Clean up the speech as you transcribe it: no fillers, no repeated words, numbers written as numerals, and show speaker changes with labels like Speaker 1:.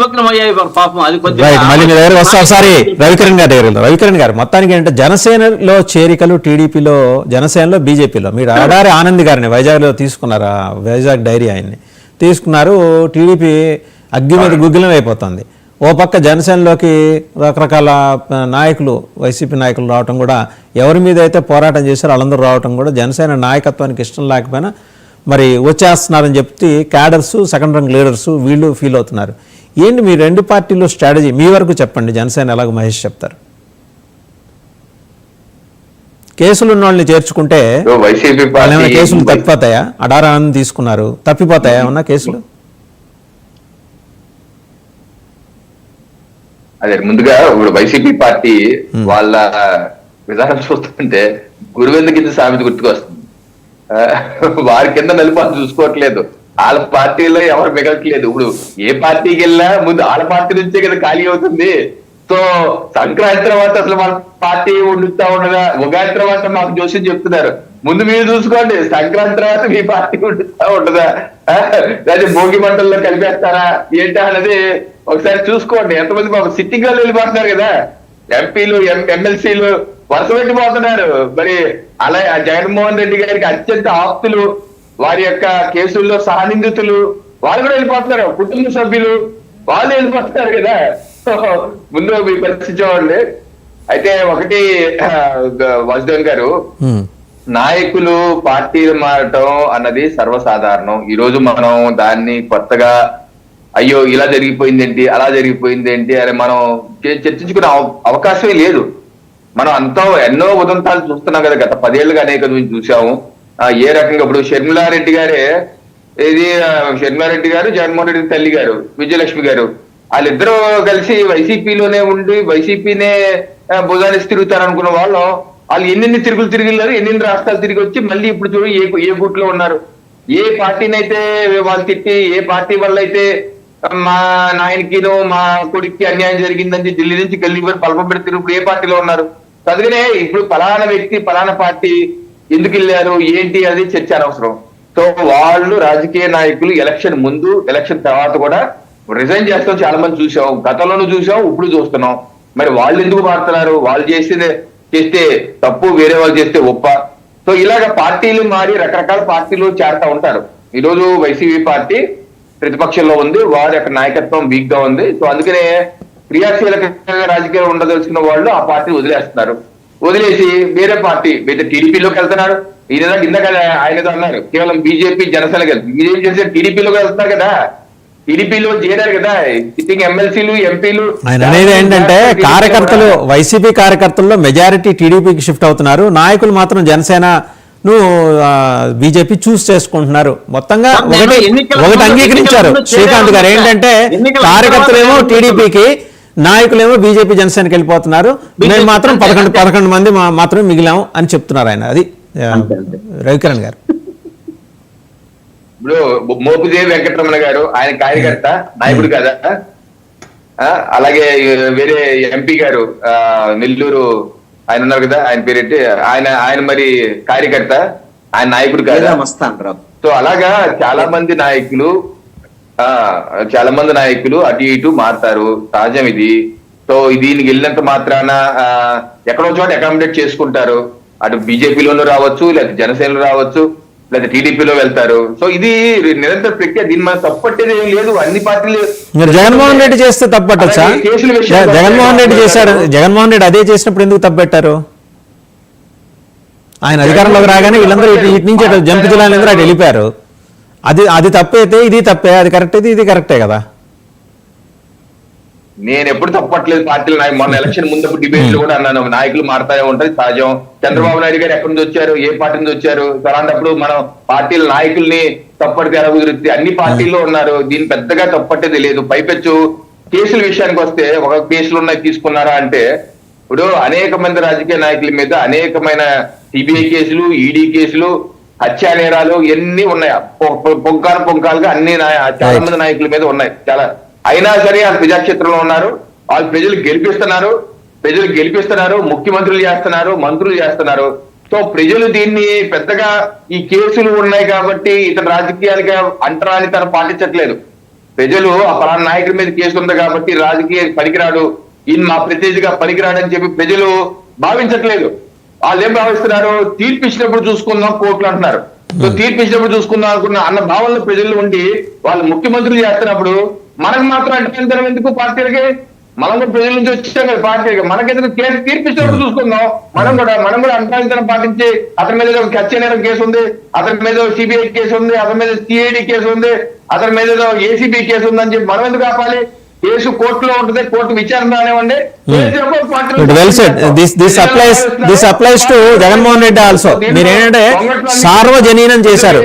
Speaker 1: నిమగ్నమయ్యాయి పాపం. అది
Speaker 2: మళ్ళీ మీ దగ్గర వస్తా ఒకసారి రవికిరణ్ గారు మొత్తానికి ఏంటంటే జనసేనలో చేరికలు, టీడీపీలో, జనసేనలో, బీజేపీలో మీరు ఆడారి ఆనంద్ గారిని వైజాగ్లో తీసుకున్నారా? వైజాగ్ డైరీ ఆయన్ని తీసుకున్నారు. టీడీపీ అగ్గి మీద గుగ్గిలం అయిపోతుంది. ఓ పక్క జనసేనలోకి రకరకాల నాయకులు, వైసీపీ నాయకులు రావటం కూడా, ఎవరి మీద అయితే పోరాటం చేశారో వాళ్ళందరూ రావటం కూడా జనసేన నాయకత్వానికి ఇష్టం లేకపోయినా మరి వచ్చేస్తున్నారని చెప్తే క్యాడర్సు, సెకండ్ రంగ్ లీడర్సు వీళ్ళు ఫీల్ అవుతున్నారు. ఏంటి మీ రెండు పార్టీలో స్ట్రాటజీ? మీ వరకు చెప్పండి. జనసేన ఎలాగో మహేష్ చెప్తారు. కేసులు ఉన్న వాళ్ళని చేర్చుకుంటే కేసులు తప్పిపోతాయా? అడారాన్ని తీసుకున్నారు, తప్పిపోతాయా ఏమన్నా కేసులు?
Speaker 3: అదే ముందుగా ఇప్పుడు వైసీపీ పార్టీ వాళ్ళ విధానం చూస్తుంటే గురువెందు కింద సామెత గుర్తుకొస్తుంది. వారి కింద నలుపాలు చూసుకోవట్లేదు. వాళ్ళ పార్టీలో ఎవరు మిగలట్లేదు. ఇప్పుడు ఏ పార్టీకి వెళ్ళినా ముందు వాళ్ళ పార్టీ నుంచే కదా ఖాళీ అవుతుంది. సో సంక్రాంతి తర్వాత అసలు మన పార్టీ ఉండుతా ఉండదా, ఉగాది తర్వాత మాకు జోషి చెప్తున్నారు ముందు మీరు చూసుకోండి, సంక్రాంతి తర్వాత మీ పార్టీ ఉండుతా ఉండదా, లేదా భోగి మంటల్లో కలిపేస్తారా ఏంటా అన్నది ఒకసారి చూసుకోండి. ఎంతమంది మాకు సిట్టింగ్ వాళ్ళు వెళ్ళిపోతున్నారు కదా, ఎంపీలు, ఎమ్మెల్సీలు వరుస పెట్టిపోతున్నారు. మరి అలా జగన్మోహన్ రెడ్డి గారికి అత్యంత ఆప్తులు, వారి యొక్క కేసుల్లో సహనిందితులు వాళ్ళు కూడా వెళ్ళిపోతున్నారు. కుటుంబ సభ్యులు వాళ్ళు వెళ్ళిపోతున్నారు కదా. ముందు మీ పరిస్థితి చూడండి. అయితే ఒకటి వాసుదేవన్ గారు, నాయకులు పార్టీలు మారటం అన్నది సర్వసాధారణం. ఈ రోజు మనం దాన్ని కొత్తగా అయ్యో ఇలా జరిగిపోయిందేంటి, అలా జరిగిపోయిందేంటి అని మనం చర్చించుకునే అవకాశమే లేదు. మనం అంతా ఎన్నో ఉదంతాలు చూస్తున్నాం కదా, గత 10 ఏళ్ళుగా అనేక చూసాము. ఏ రకంగా ఇప్పుడు షర్మిలారెడ్డి గారే, షర్మిలారెడ్డి గారు, జగన్మోహన్ రెడ్డి తల్లి గారు విజయలక్ష్మి గారు, వాళ్ళిద్దరూ కలిసి వైసీపీలోనే ఉండి వైసీపీనే భుజానికి తిరుగుతారనుకున్న వాళ్ళు ఎన్నెన్ని తిరిగిన్నారు, ఎన్నెన్ని రాష్ట్రాలు తిరిగి వచ్చి మళ్ళీ ఇప్పుడు చూడు ఏ గూట్లో ఉన్నారు. ఏ పార్టీనైతే వాళ్ళు తిట్టి, ఏ పార్టీ వల్ల అయితే మా నాయనకినో మా కొడుక్కి అన్యాయం జరిగిందని ఢిల్లీ నుంచి గల్లీ వరకు పలపం పెడితే ఇప్పుడు ఏ పార్టీలో ఉన్నారు. అందుకనే ఇప్పుడు ఫలానా వ్యక్తి ఫలానా పార్టీ ఎందుకు వెళ్ళారు ఏంటి అది చర్చ అనవసరం. సో వాళ్ళు రాజకీయ నాయకులు ఎలక్షన్ ముందు, ఎలక్షన్ తర్వాత కూడా రిజైన్ చేస్తాం చాలా మంది చూసాం, గతంలోనూ చూసాం, ఇప్పుడు చూస్తున్నాం. మరి వాళ్ళు ఎందుకు మారుతున్నారు? వాళ్ళు చేస్తే తప్పు, వేరే వాళ్ళు చేస్తే ఒప్ప. సో ఇలాగ పార్టీలు మారి రకరకాల పార్టీలు చేరుతా ఉంటారు. ఈరోజు వైసీపీ పార్టీ ప్రతిపక్షంలో ఉంది, వారి యొక్క నాయకత్వం వీక్ గా ఉంది. సో అందుకనే క్రియాశీలకంగా రాజకీయాలు ఉండదలుచుకున్న వాళ్ళు ఆ పార్టీ వదిలేస్తున్నారు. వదిలేసి వేరే పార్టీ టీడీపీలోకి వెళ్తున్నారు. ఇందాక ఆయన అన్నారు కేవలం బీజేపీ జనసేనకి వెళ్తుంది, బీజేపీ జనసేన టీడీపీలోకి వెళ్తున్నారు కదా, టీడీపీలో చేరారు కదా సిట్టింగ్ ఎమ్మెల్సీలు, ఎంపీలు.
Speaker 2: ఆయన అనేది ఏంటంటే కార్యకర్తలు, వైసీపీ కార్యకర్తల్లో మెజారిటీ టీడీపీకి షిఫ్ట్ అవుతున్నారు, నాయకులు మాత్రం జనసేన బీజేపీ చూస్ చేసుకుంటున్నారు. మొత్తంగా ఒకటి అంగీకరించారు శ్రీకాంత్ గారు, ఏంటంటే కార్యకర్తలేమో టీడీపీకి, నాయకులేమో బీజేపీ జనసేనకి వెళ్ళిపోతున్నారు, మేము మాత్రం 11 మంది మాత్రమే మిగిలాము అని చెప్తున్నారు ఆయన. అది రవికిరణ్ గారు.
Speaker 3: ఇప్పుడు మోపుదేవి వెంకటరమణ గారు ఆయన కార్యకర్త, నాయకుడు కదా. అలాగే వేరే ఎంపీ గారు నెల్లూరు ఆయన ఉన్నారు కదా, ఆయన పేరేంటి, ఆయన మరి కార్యకర్త, ఆయన నాయకుడు కదా. సో అలాగా చాలా మంది నాయకులు అటు ఇటు మారుతారు, సహజం ఇది. సో దీనికి వెళ్ళినంత మాత్రాన ఎక్కడో చోట అకామిడేట్ చేసుకుంటారు. అటు బీజేపీలోనూ రావచ్చు, లేదా జనసేనలో రావచ్చు, లేదా టీడీపీలో వెళ్తారు. సో ఇది నిరంతర ప్రక్రియ, దీన్ని మనం తప్పట్టేది ఏం లేదు. అన్ని పార్టీలు
Speaker 2: జగన్మోహన్ రెడ్డి చేస్తే తప్పట్టచ్చా? జగన్మోహన్ రెడ్డి చేశారు, జగన్మోహన్ రెడ్డి అదే చేసినప్పుడు ఎందుకు తప్పెట్టారు? ఆయన అధికారంలోకి రాగానే వీళ్ళందరూ ఇటు నుంచి జంపు జిల్లాలందరూ అటు వెళ్ళిపోయారు. అది తప్పైతే ఇది తప్పే, అది కరెక్ట్ అయితే ఇది కరెక్టే కదా.
Speaker 3: నేను ఎప్పుడు తప్పట్లేదు పార్టీలు. మొన్న ఎలక్షన్ ముందు డిబేట్లు కూడా అన్నాను, నాయకులు మారుతానే ఉంటాయి, సహజం. చంద్రబాబు నాయుడు గారు ఎక్కడి నుంచి వచ్చారు, ఏ పార్టీ నుంచి వచ్చారు, అలాంటప్పుడు మనం పార్టీల నాయకుల్ని తప్పటికి ఎలా కుదిరితే అన్ని పార్టీల్లో ఉన్నారు, దీన్ని పెద్దగా తప్పట్టేది లేదు. పైపెచ్చు కేసుల విషయానికి వస్తే, ఒక కేసులు ఉన్నాయి తీసుకున్నారా అంటే, ఇప్పుడు అనేక మంది రాజకీయ నాయకుల మీద అనేకమైన సిబిఐ కేసులు, ఈడీ కేసులు, హత్యా నేరాలు ఎన్ని ఉన్నాయి, పొంకాలుగా అన్ని చాలా మంది నాయకుల మీద ఉన్నాయి చాలా. అయినా సరే వాళ్ళు ప్రజాక్షేత్రంలో ఉన్నారు, వాళ్ళు ప్రజలు గెలిపిస్తున్నారు, ముఖ్యమంత్రులు చేస్తున్నారు, మంత్రులు చేస్తున్నారు. సో ప్రజలు దీన్ని పెద్దగా ఈ కేసులు ఉన్నాయి కాబట్టి ఇతను రాజకీయాలుగా అంటరాని తను పాటించట్లేదు. ప్రజలు ఆ పలానా నాయకుడి మీద కేసు ఉంది కాబట్టి రాజకీయ పనికిరాడు, ఈయన మా ప్రతినిధిగా పనికిరాడు అని చెప్పి ప్రజలు భావించట్లేదు. వాళ్ళు ఏం భావిస్తున్నారు, తీర్పు ఇచ్చినప్పుడు చూసుకుందాం కోర్టులు అంటున్నారు. సో తీర్పు ఇచ్చినప్పుడు చూసుకుందాం అన్న భావనలో ప్రజలు ఉండి వాళ్ళు ముఖ్యమంత్రులు చేస్తున్నప్పుడు మనకు మాత్రం అంటే ఎందుకు పార్టీలకి? మనం కూడా ప్రజల నుంచి వచ్చాం కదా పార్టీలకి, మనకెందుకు కేసు తీర్పు ఇచ్చినప్పుడు చూసుకుందాం. మనం కూడా అంటాంతరం పాటించి అతని మీద ఏదో కచ్చేనేరం కేసు ఉంది, అతని మీద సిబిఐ కేసు ఉంది, అతని మీద సిఐడి కేసు ఉంది, అతని మీద ఏదో ఏసీబీ కేసు ఉందని చెప్పి మనం ఎందుకు ఆపాలి? కేసు కోర్టులో ఉంటుంది, కోర్టు విచారణ రానివ్వండి.
Speaker 2: Well said. This applies to Jaganmohan Reddy also. మీరు ఏంటంటే సార్వజనీనం చేశారు.